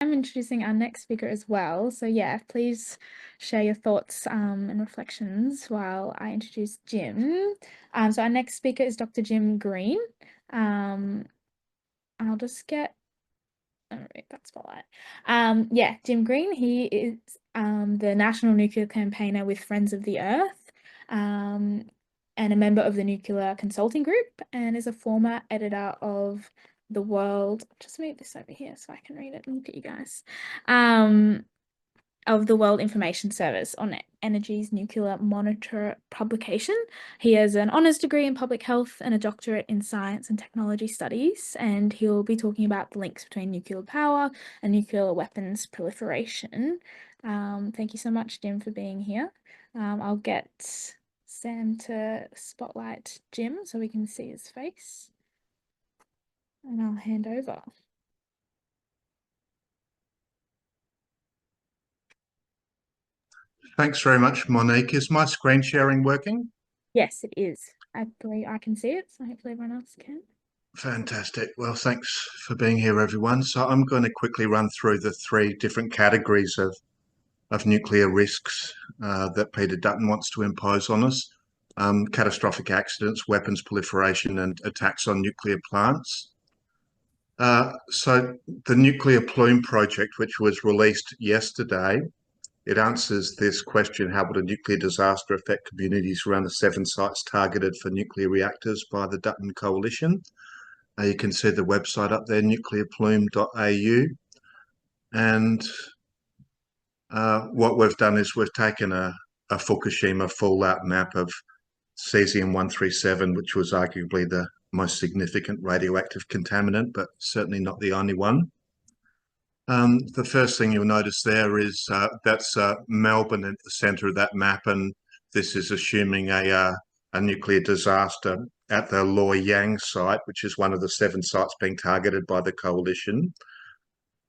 I'm introducing our next speaker as well. So yeah, please share your thoughts and reflections while I introduce Jim. So our next speaker is Dr. Jim Green. I'll just get that spotlight. Yeah, Jim Green, he is the National Nuclear Campaigner with Friends of the Earth, and a member of the Nuclear Consulting Group, and is a former editor of the World. Just move this over here so I can read it and look at you guys. Of the World Information Service on Energy's Nuclear Monitor publication. He has an honours degree in public health and a doctorate in science and technology studies, and he'll be talking about the links between nuclear power and nuclear weapons proliferation. Thank you so much, Jim, for being here. I'll get Sam to spotlight Jim so we can see his face, and I'll hand over. Thanks very much, Monique. Is my screen sharing working? Yes, it is. I believe I can see it, so hopefully everyone else can. Fantastic. Well, thanks for being here, everyone. So I'm going to quickly run through the three different categories of nuclear risks that Peter Dutton wants to impose on us. Catastrophic accidents, weapons proliferation, and attacks on nuclear plants. So the Nuclear Plume Project, which was released yesterday, it answers this question: how would a nuclear disaster affect communities around the 7 sites targeted for nuclear reactors by the Dutton Coalition? You can see the website up there, nuclearplume.au. And what we've done is we've taken a Fukushima fallout map of cesium-137, which was arguably the most significant radioactive contaminant, but certainly not the only one. The first thing you'll notice there is that's Melbourne at the centre of that map, and this is assuming a nuclear disaster at the Loy Yang site, which is one of the 7 sites being targeted by the coalition.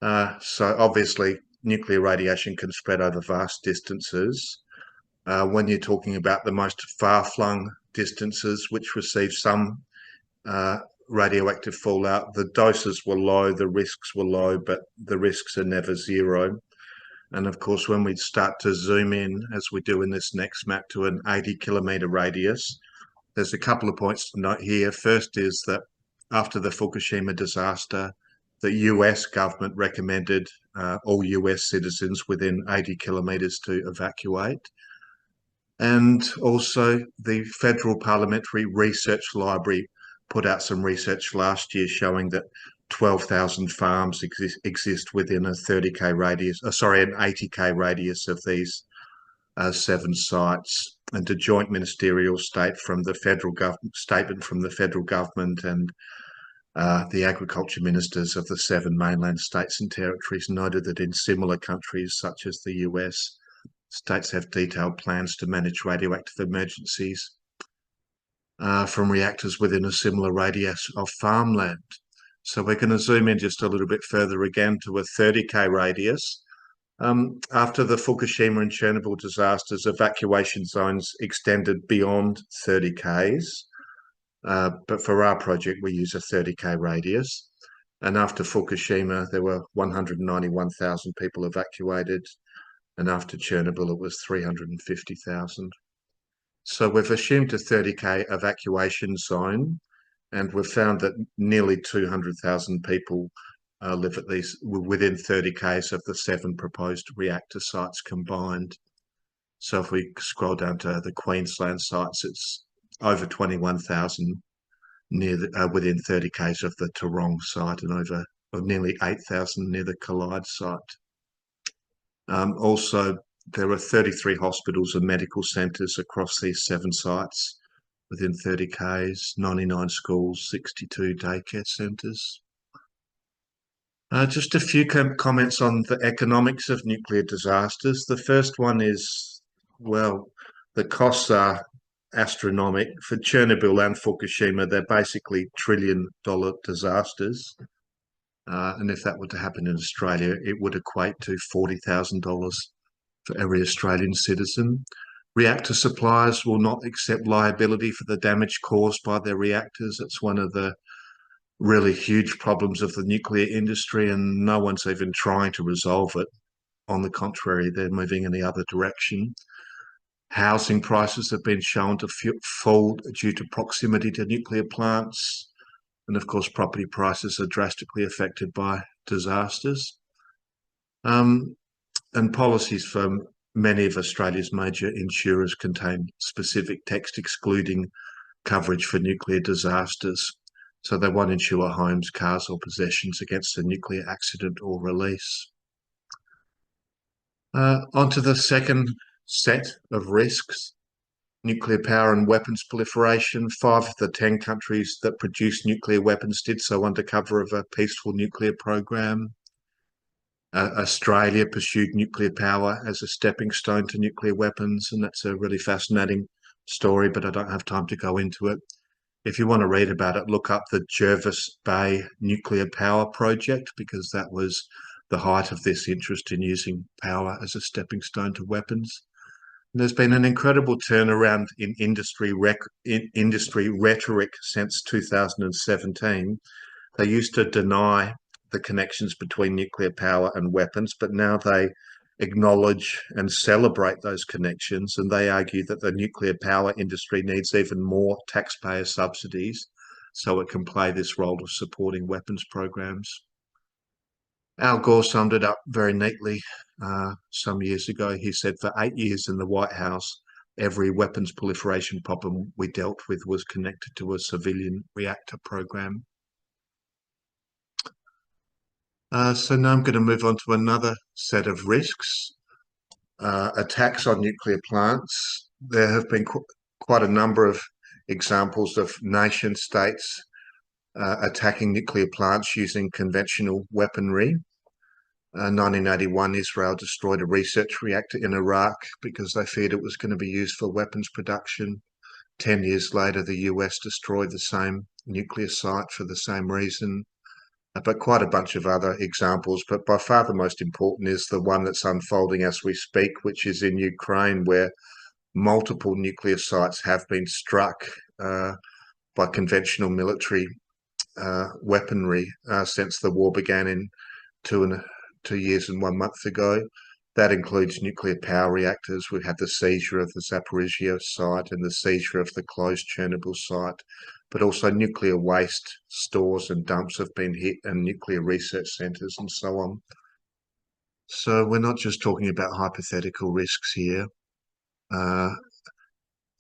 So obviously, nuclear radiation can spread over vast distances. When you're talking about the most far-flung distances, which receive some radioactive fallout, the doses were low, the risks were low, but the risks are never zero. And of course, when we start to zoom in, as we do in this next map, to an 80-kilometre radius, there's a couple of points to note here. First is that after the Fukushima disaster, the US government recommended all US citizens within 80 kilometres to evacuate. And also the Federal Parliamentary Research Library put out some research last year showing that 12,000 farms exist within a 30k radius, an 80k radius of these 7 sites. And a joint ministerial statement from the federal government and the agriculture ministers of the 7 mainland states and territories noted that in similar countries such as the US, states have detailed plans to manage radioactive emergencies from reactors within a similar radius of farmland. So we're going to zoom in just a little bit further again to a 30k radius. After the Fukushima and Chernobyl disasters, evacuation zones extended beyond 30k's. But for our project, we use a 30k radius. And after Fukushima, there were 191,000 people evacuated. And after Chernobyl, it was 350,000. So we've assumed a 30k evacuation zone, and we've found that nearly 200,000 people live at these within 30k's of the 7 proposed reactor sites combined. So if we scroll down to the Queensland sites, it's over 21,000 within 30k's of the Tarong site, and nearly 8,000 near the Collide site. Also, there are 33 hospitals and medical centres across these 7 sites within 30k's, 99 schools, 62 daycare centres. Just a few comments on the economics of nuclear disasters. The first one is, well, the costs are astronomical. For Chernobyl and Fukushima, they're basically trillion-dollar disasters. And if that were to happen in Australia, it would equate to $40,000 for every Australian citizen. Reactor suppliers will not accept liability for the damage caused by their reactors. It's one of the really huge problems of the nuclear industry, and no one's even trying to resolve it. On the contrary, they're moving in the other direction. Housing prices have been shown to fall due to proximity to nuclear plants. And of course, property prices are drastically affected by disasters. And policies for many of Australia's major insurers contain specific text excluding coverage for nuclear disasters. So they won't insure homes, cars, or possessions against a nuclear accident or release. Onto the second set of risks: nuclear power and weapons proliferation. 5 of the 10 countries that produce nuclear weapons did so under cover of a peaceful nuclear program. Australia pursued nuclear power as a stepping stone to nuclear weapons, and that's a really fascinating story, but I don't have time to go into it. If you want to read about it, look up the Jervis Bay Nuclear Power Project, because that was the height of this interest in using power as a stepping stone to weapons. And there's been an incredible turnaround in industry rhetoric since 2017. They used to deny the connections between nuclear power and weapons, but now they acknowledge and celebrate those connections, and they argue that the nuclear power industry needs even more taxpayer subsidies so it can play this role of supporting weapons programs. Al Gore summed it up very neatly some years ago. He said, for 8 years in the White House, every weapons proliferation problem we dealt with was connected to a civilian reactor program. So now I'm going to move on to another set of risks. Attacks on nuclear plants. There have been quite a number of examples of nation states attacking nuclear plants using conventional weaponry. 1981, Israel destroyed a research reactor in Iraq because they feared it was going to be used for weapons production. 10 years later, the US destroyed the same nuclear site for the same reason. But quite a bunch of other examples. But by far the most important is the one that's unfolding as we speak, which is in Ukraine, where multiple nuclear sites have been struck by conventional military weaponry since the war began in 2 years and 1 month ago. That includes nuclear power reactors. We had the seizure of the Zaporizhia site and the seizure of the closed Chernobyl site, but also nuclear waste stores and dumps have been hit, and nuclear research centres and so on. So we're not just talking about hypothetical risks here.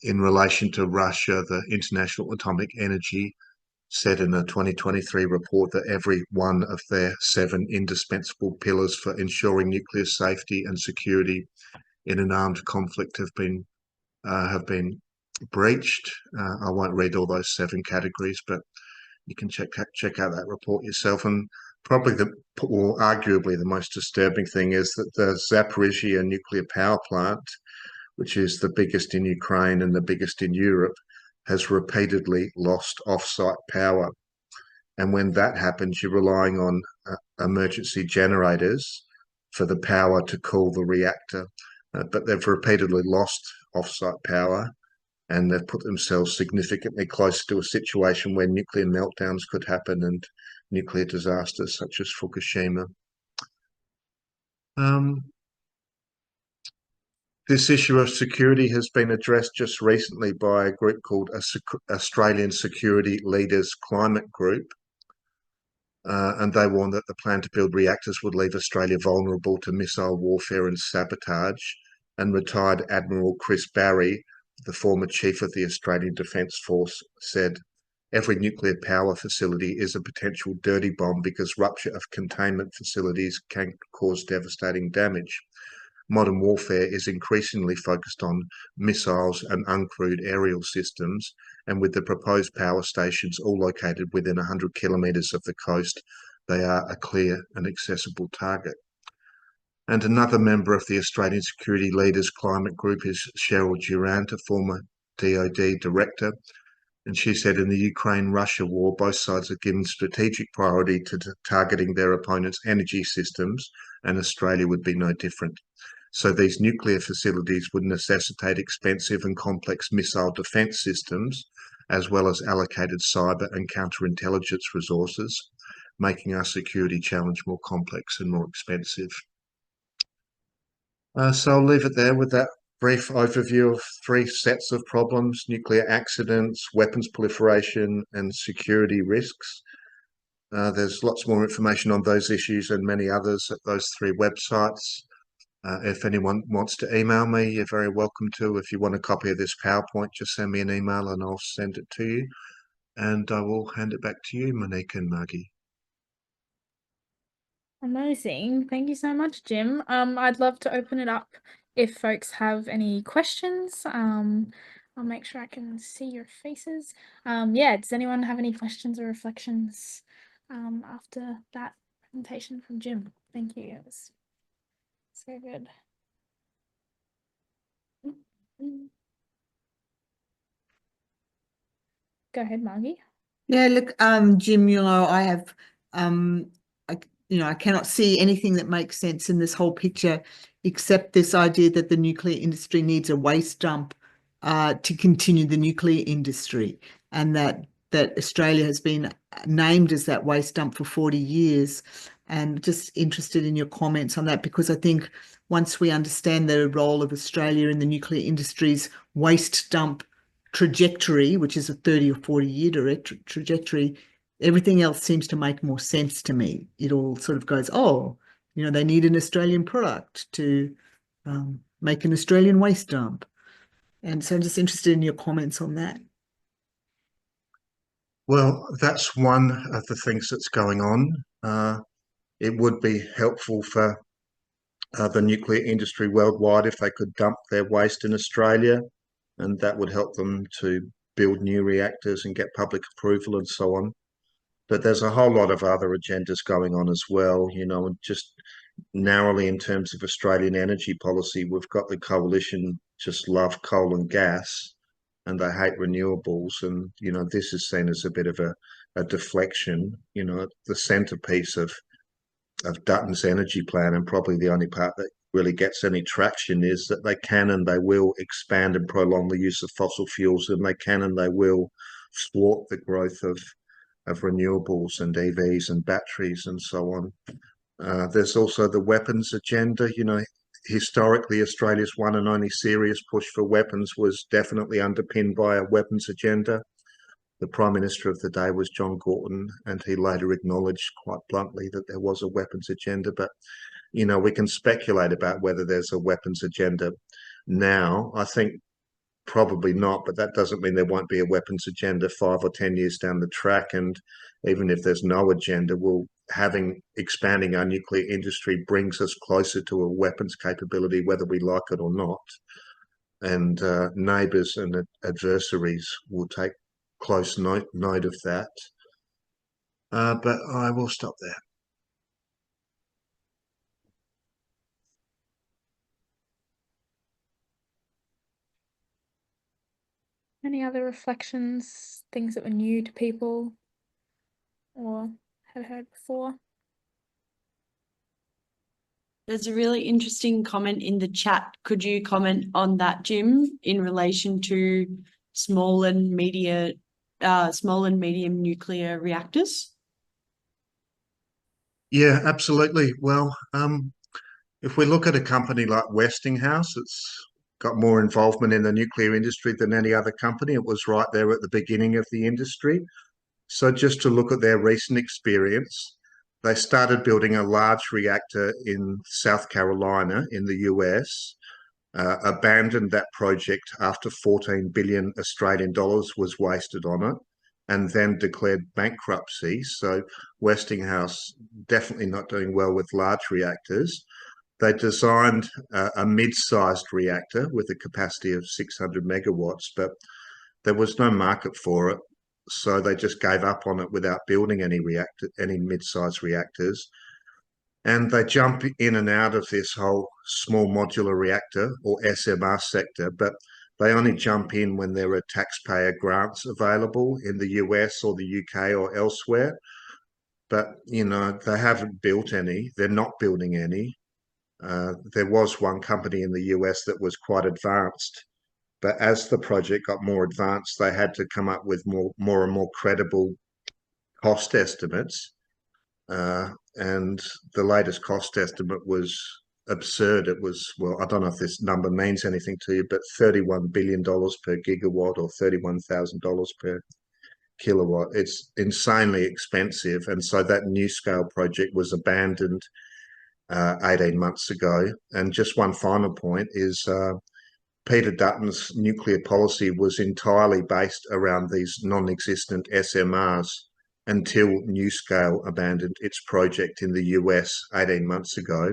In relation to Russia, the International Atomic Energy said in a 2023 report that every one of their 7 indispensable pillars for ensuring nuclear safety and security in an armed conflict have been breached. I won't read all those 7 categories, but you can check out that report yourself. And probably arguably the most disturbing thing is that the Zaporizhia nuclear power plant, which is the biggest in Ukraine and the biggest in Europe, has repeatedly lost off-site power. And when that happens, you're relying on emergency generators for the power to cool the reactor. But they've repeatedly lost off-site power, and they've put themselves significantly closer to a situation where nuclear meltdowns could happen and nuclear disasters such as Fukushima. This issue of security has been addressed just recently by a group called Australian Security Leaders Climate Group, and they warned that the plan to build reactors would leave Australia vulnerable to missile warfare and sabotage. And retired Admiral Chris Barry, the former chief of the Australian Defence Force, said, every nuclear power facility is a potential dirty bomb because rupture of containment facilities can cause devastating damage. Modern warfare is increasingly focused on missiles and uncrewed aerial systems, and with the proposed power stations all located within 100 kilometres of the coast, they are a clear and accessible target. And another member of the Australian Security Leaders Climate Group is Cheryl Durant, a former DoD director, and she said in the Ukraine-Russia war, both sides are given strategic priority to targeting their opponents' energy systems, and Australia would be no different. So these nuclear facilities would necessitate expensive and complex missile defence systems, as well as allocated cyber and counterintelligence resources, making our security challenge more complex and more expensive. So I'll leave it there with that brief overview of three sets of problems: nuclear accidents, weapons proliferation, and security risks. There's lots more information on those issues and many others at those three websites. If anyone wants to email me, you're very welcome to. If you want a copy of this PowerPoint, just send me an email and I'll send it to you. And I will hand it back to you, Monique and Margie. Amazing. Thank you so much, Jim. I'd love to open it up if folks have any questions. I'll make sure I can see your faces. Yeah, does anyone have any questions or reflections after that presentation from Jim? Thank you. It was so good. Go ahead, Margie. Yeah, look, Jim, I have, I cannot see anything that makes sense in this whole picture, except this idea that the nuclear industry needs a waste dump to continue the nuclear industry, and that Australia has been named as that waste dump for 40 years. And just interested in your comments on that, because I think once we understand the role of Australia in the nuclear industry's waste dump trajectory, which is a 30 or 40-year trajectory, everything else seems to make more sense to me. It all sort of goes, oh, they need an Australian product to make an Australian waste dump. And so I'm just interested in your comments on that. Well, that's one of the things that's going on. It would be helpful for the nuclear industry worldwide if they could dump their waste in Australia, and that would help them to build new reactors and get public approval and so on. But there's a whole lot of other agendas going on as well, and just narrowly in terms of Australian energy policy, we've got the coalition just love coal and gas, and they hate renewables. And, this is seen as a bit of a deflection. The centrepiece of Dutton's energy plan, and probably the only part that really gets any traction, is that they can and they will expand and prolong the use of fossil fuels, and they can and they will thwart the growth of renewables and EVs and batteries and so on. There's also the weapons agenda. Historically, Australia's one and only serious push for weapons was definitely underpinned by a weapons agenda. The Prime Minister of the day was John Gorton, and he later acknowledged quite bluntly that there was a weapons agenda. But, we can speculate about whether there's a weapons agenda now. I think probably not, but that doesn't mean there won't be a weapons agenda 5 or 10 years down the track. And even if there's no agenda, expanding our nuclear industry brings us closer to a weapons capability, whether we like it or not. And neighbours and adversaries will take close note of that. But I will stop there. Any other reflections, things that were new to people or had heard before? There's a really interesting comment in the chat. Could you comment on that, Jim, in relation to small and medium nuclear reactors? Yeah, absolutely. Well, if we look at a company like Westinghouse, it's got more involvement in the nuclear industry than any other company. It was right there at the beginning of the industry. So just to look at their recent experience, they started building a large reactor in South Carolina in the US, abandoned that project after 14 billion Australian dollars was wasted on it, and then declared bankruptcy. So Westinghouse definitely not doing well with large reactors. They designed a mid-sized reactor with a capacity of 600 megawatts, but there was no market for it. So they just gave up on it without building any mid-sized reactors. And they jump in and out of this whole small modular reactor or SMR sector, but they only jump in when there are taxpayer grants available in the US or the UK or elsewhere. But, they haven't built any. They're not building any. There was one company in the US that was quite advanced, But as the project got more advanced, they had to come up with more and more credible cost estimates. And the latest cost estimate was absurd. It was, well, I don't know if this number means anything to you, but $31 billion per gigawatt or $31,000 per kilowatt. It's insanely expensive. And so that NuScale project was abandoned 18 months ago. And just one final point is Peter Dutton's nuclear policy was entirely based around these non-existent SMRs until NuScale abandoned its project in the US 18 months ago.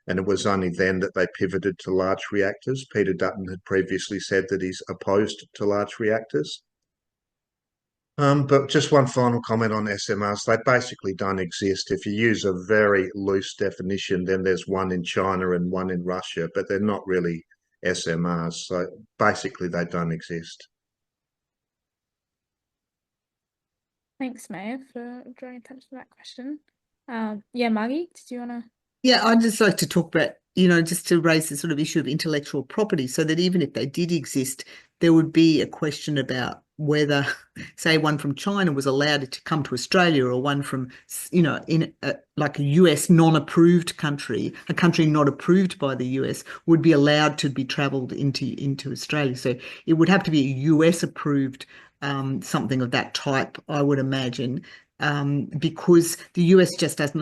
And it was only then that they pivoted to large reactors. Peter Dutton had previously said that he's opposed to large reactors. But just one final comment on SMRs. They basically don't exist. If you use a very loose definition, then there's one in China and one in Russia, but they're not really SMRs. So basically they don't exist. Thanks, Maya, for drawing attention to that question. Yeah, Margie, did you want to? Yeah, I'd just like to talk about, just to raise the sort of issue of intellectual property, so that even if they did exist, there would be a question about whether, say, one from China was allowed to come to Australia, or one from, in like a US non-approved country, a country not approved by the US, would be allowed to be travelled into Australia. So it would have to be a US approved something of that type, I would imagine. Because the US just doesn't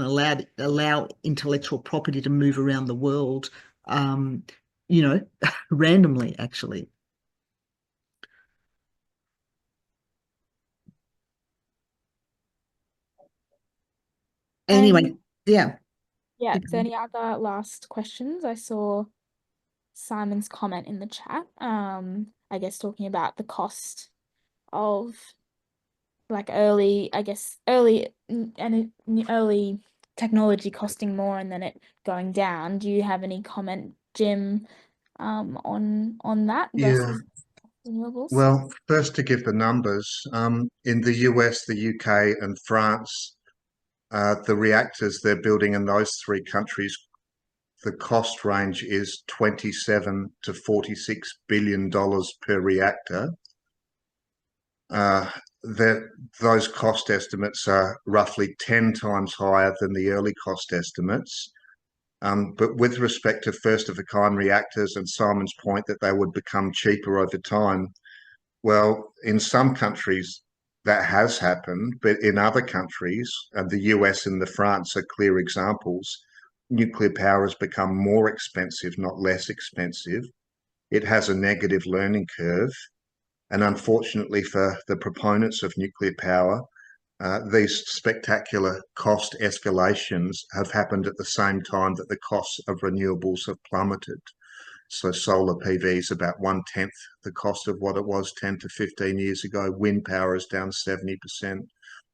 allow intellectual property to move around the world, randomly, actually. Anyway, yeah. Yeah, is there any other last questions? I saw Simon's comment in the chat, I guess talking about the cost of like early technology costing more and then it going down. Do you have any comment, Jim, on that versus renewables? Well, first to give the numbers, in the US, the UK and France, the reactors they're building in those three countries, the cost range is $27 to $46 billion per reactor. Those cost estimates are roughly 10 times higher than the early cost estimates. But with respect to first-of-a-kind reactors and Simon's point that they would become cheaper over time, well, in some countries that has happened, but in other countries, and the US and the France are clear examples, nuclear power has become more expensive, not less expensive. It has a negative learning curve. And unfortunately for the proponents of nuclear power, these spectacular cost escalations have happened at the same time that the costs of renewables have plummeted. So solar PV is about 1/10 the cost of what it was 10 to 15 years ago. Wind power is down 70%.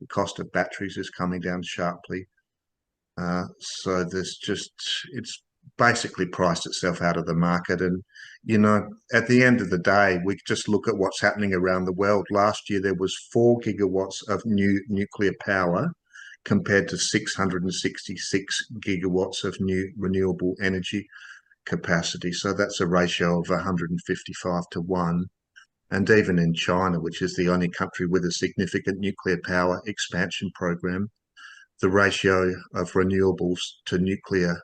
The cost of batteries is coming down sharply. So it's basically priced itself out of the market. And, at the end of the day, we just look at what's happening around the world. Last year, there was 4 gigawatts of new nuclear power compared to 666 gigawatts of new renewable energy capacity. So that's a ratio of 155 to 1. And even in China, which is the only country with a significant nuclear power expansion program, the ratio of renewables to nuclear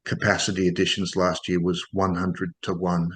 capacity additions last year was 100 to 1.